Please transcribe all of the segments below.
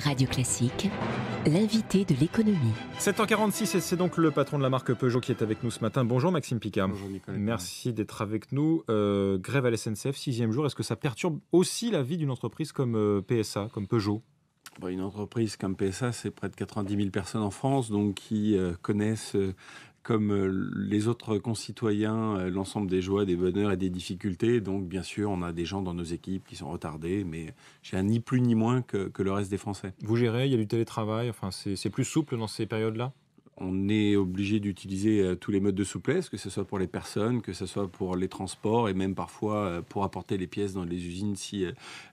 Radio Classique, l'invité de l'économie. 7h46 et c'est donc le patron de la marque Peugeot qui est avec nous ce matin. Bonjour Maxime Picat. Bonjour Nicolas. Merci d'être avec nous. Grève à la SNCF, 6e jour. Est-ce que ça perturbe aussi la vie d'une entreprise comme PSA, comme Peugeot ? Une entreprise comme PSA, c'est près de 90 000 personnes en France, donc qui connaissent, comme les autres concitoyens, l'ensemble des joies, des bonheurs et des difficultés. Donc, bien sûr, on a des gens dans nos équipes qui sont retardés, mais j'ai ni plus ni moins que le reste des Français. Vous gérez, il y a du télétravail, enfin, c'est plus souple dans ces périodes-là ? On est obligé d'utiliser tous les modes de souplesse, que ce soit pour les personnes, que ce soit pour les transports et même parfois pour apporter les pièces dans les usines si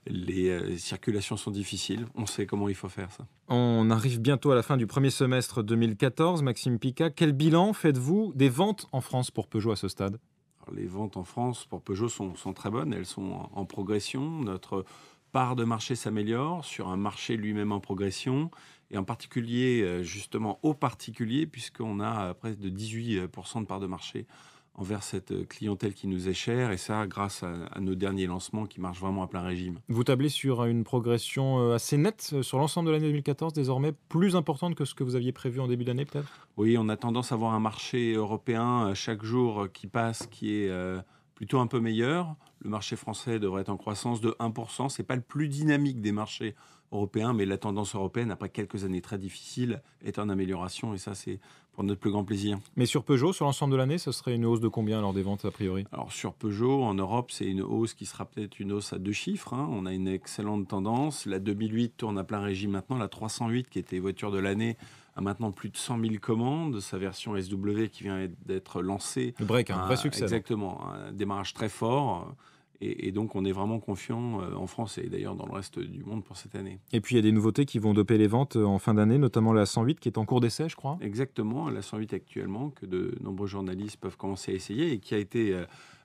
les circulations sont difficiles. On sait comment il faut faire ça. On arrive bientôt à la fin du premier semestre 2014. Maxime Picat, quel bilan faites-vous des ventes en France pour Peugeot à ce stade ? Alors, les ventes en France pour Peugeot sont très bonnes, elles sont en progression. Notre part de marché s'améliore sur un marché lui-même en progression. Et en particulier, justement, aux particuliers, puisqu'on a près de 18% de part de marché envers cette clientèle qui nous est chère, et ça grâce à nos derniers lancements qui marchent vraiment à plein régime. Vous tablez sur une progression assez nette sur l'ensemble de l'année 2014, désormais plus importante que ce que vous aviez prévu en début d'année peut-être ? Oui, on a tendance à voir un marché européen chaque jour qui passe qui est plutôt un peu meilleur. Le marché français devrait être en croissance de 1%. Ce n'est pas le plus dynamique des marchés européens, mais la tendance européenne, après quelques années très difficiles, est en amélioration, et ça, c'est pour notre plus grand plaisir. Mais sur Peugeot, sur l'ensemble de l'année, ce serait une hausse de combien lors des ventes a priori ? Alors sur Peugeot, en Europe, c'est une hausse qui sera peut-être une hausse à 2 chiffres. On a une excellente tendance. La 2008 tourne à plein régime maintenant. La 308, qui était voiture de l'année, a maintenant plus de 100 000 commandes. Sa version SW qui vient d'être lancée. Le break, un vrai succès. Exactement, un démarrage très fort. Et donc, on est vraiment confiant en France et d'ailleurs dans le reste du monde pour cette année. Et puis, il y a des nouveautés qui vont doper les ventes en fin d'année, notamment la 108 qui est en cours d'essai, je crois. Exactement, la 108 actuellement, que de nombreux journalistes peuvent commencer à essayer et qui a été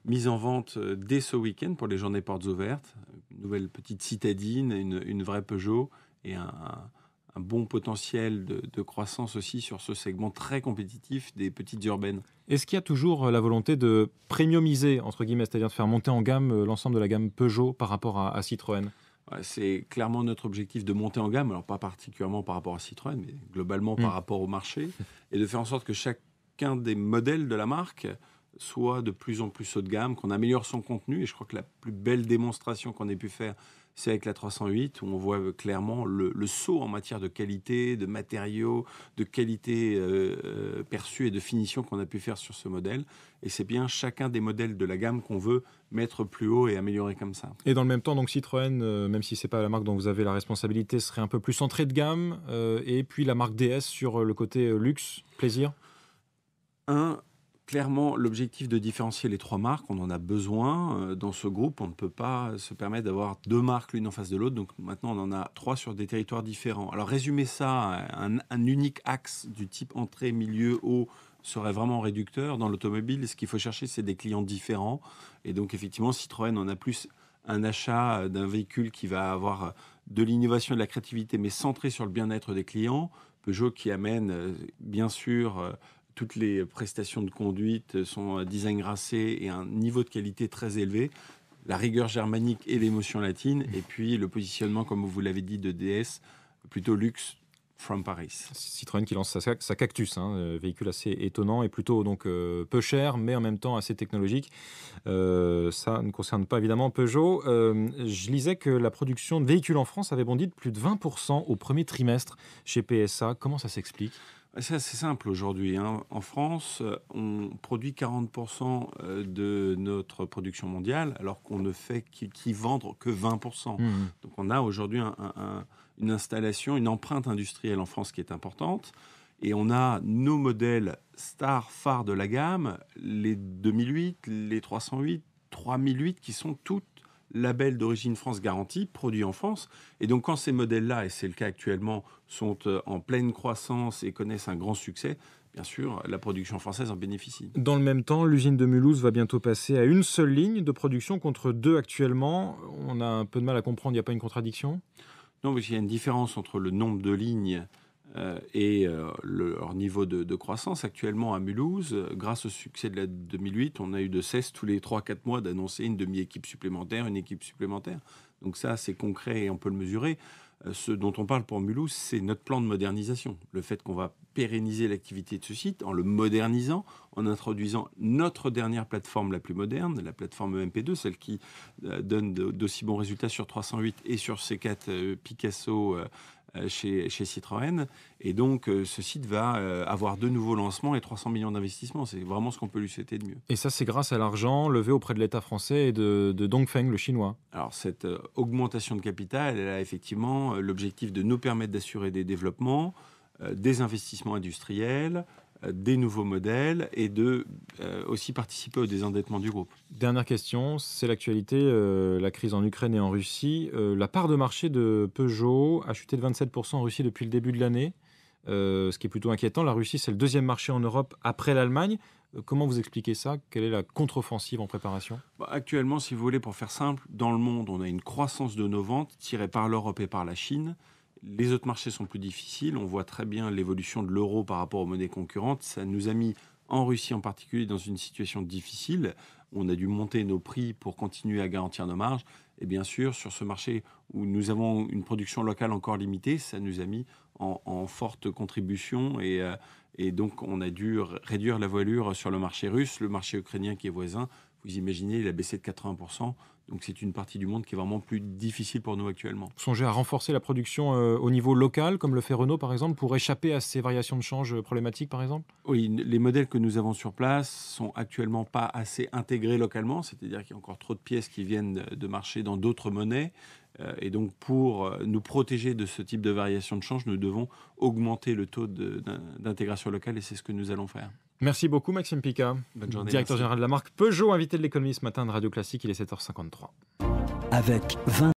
mise en vente dès ce week-end pour les journées portes ouvertes. Une nouvelle petite citadine, une vraie Peugeot et un bon potentiel de croissance aussi sur ce segment très compétitif des petites urbaines. Est-ce qu'il y a toujours la volonté de premiumiser, entre guillemets, c'est-à-dire de faire monter en gamme l'ensemble de la gamme Peugeot par rapport à Citroën ? C'est clairement notre objectif de monter en gamme, alors pas particulièrement par rapport à Citroën, mais globalement par rapport au marché, et de faire en sorte que chacun des modèles de la marque soit de plus en plus haut de gamme, qu'on améliore son contenu. Et je crois que la plus belle démonstration qu'on ait pu faire, c'est avec la 308, où on voit clairement le saut en matière de qualité, de matériaux, de qualité perçue et de finition qu'on a pu faire sur ce modèle. Et c'est bien chacun des modèles de la gamme qu'on veut mettre plus haut et améliorer comme ça. Et dans le même temps, donc Citroën, même si ce n'est pas la marque dont vous avez la responsabilité, serait un peu plus centrée de gamme. Et puis la marque DS sur le côté luxe, plaisir ? Clairement, l'objectif de différencier les trois marques, on en a besoin. Dans ce groupe, on ne peut pas se permettre d'avoir deux marques l'une en face de l'autre. Donc maintenant, on en a trois sur des territoires différents. Alors résumer ça à un unique axe du type entrée, milieu, haut serait vraiment réducteur. Dans l'automobile, ce qu'il faut chercher, c'est des clients différents. Et donc effectivement, Citroën, on a plus un achat d'un véhicule qui va avoir de l'innovation et de la créativité, mais centré sur le bien-être des clients. Peugeot qui amène, bien sûr, toutes les prestations de conduite, son design racé et un niveau de qualité très élevé, la rigueur germanique et l'émotion latine, et puis le positionnement, comme vous l'avez dit, de DS, plutôt luxe from Paris. Citroën qui lance sa Cactus, véhicule assez étonnant et plutôt donc, peu cher, mais en même temps assez technologique. Ça ne concerne pas évidemment Peugeot. Je lisais que la production de véhicules en France avait bondi de plus de 20% au premier trimestre chez PSA. Comment ça s'explique ? C'est assez simple aujourd'hui. En France, on produit 40% de notre production mondiale, alors qu'on ne fait qu'y vendre que 20%. Donc on a aujourd'hui une installation, une empreinte industrielle en France qui est importante. Et on a nos modèles stars phares de la gamme, les 2008, les 308, 3008, qui sont toutes label d'origine France garantie, produit en France. Et donc, quand ces modèles-là, et c'est le cas actuellement, sont en pleine croissance et connaissent un grand succès, bien sûr, la production française en bénéficie. Dans le même temps, l'usine de Mulhouse va bientôt passer à une seule ligne de production contre deux actuellement. On a un peu de mal à comprendre, il n'y a pas une contradiction ? Non, parce qu'il y a une différence entre le nombre de lignes et leur niveau de croissance. Actuellement, à Mulhouse, grâce au succès de la 2008, on a eu de cesse tous les 3-4 mois d'annoncer une demi-équipe supplémentaire, une équipe supplémentaire. Donc ça, c'est concret et on peut le mesurer. Ce dont on parle pour Mulhouse, c'est notre plan de modernisation. Le fait qu'on va pérenniser l'activité de ce site en le modernisant, en introduisant notre dernière plateforme la plus moderne, la plateforme MP2, celle qui donne d'aussi bons résultats sur 308 et sur C4 Picasso chez Citroën. Et donc, ce site va avoir de nouveaux lancements et 300 millions d'investissements. C'est vraiment ce qu'on peut lui souhaiter de mieux. Et ça, c'est grâce à l'argent levé auprès de l'État français et de Dongfeng, le chinois. Alors, cette augmentation de capital, elle a effectivement l'objectif de nous permettre d'assurer des développements, des investissements industriels, des nouveaux modèles et de aussi participer au désendettement du groupe. Dernière question, c'est l'actualité, la crise en Ukraine et en Russie. La part de marché de Peugeot a chuté de 27% en Russie depuis le début de l'année, ce qui est plutôt inquiétant. La Russie, c'est le deuxième marché en Europe après l'Allemagne. Comment vous expliquez ça? Quelle est la contre-offensive en préparation? Actuellement, si vous voulez, pour faire simple, dans le monde, on a une croissance de nos ventes tirée par l'Europe et par la Chine. Les autres marchés sont plus difficiles. On voit très bien l'évolution de l'euro par rapport aux monnaies concurrentes. Ça nous a mis, en Russie en particulier, dans une situation difficile. On a dû monter nos prix pour continuer à garantir nos marges. Et bien sûr, sur ce marché où nous avons une production locale encore limitée, ça nous a mis en forte contribution. Et donc, on a dû réduire la voilure sur le marché russe, le marché ukrainien qui est voisin. Vous imaginez, il a baissé de 80%. Donc, c'est une partie du monde qui est vraiment plus difficile pour nous actuellement. Vous songez à renforcer la production au niveau local, comme le fait Renault, par exemple, pour échapper à ces variations de change problématiques, par exemple? Oui, les modèles que nous avons sur place sont actuellement pas assez intégrés localement. C'est-à-dire qu'il y a encore trop de pièces qui viennent de marcher dans d'autres monnaies. Et donc, pour nous protéger de ce type de variation de change, nous devons augmenter le taux d'intégration locale et c'est ce que nous allons faire. Merci beaucoup, Maxime Picat, Bonne journée, directeur merci. général de la marque Peugeot, invité de l'économie ce matin de Radio Classique. Il est 7h53. Avec 20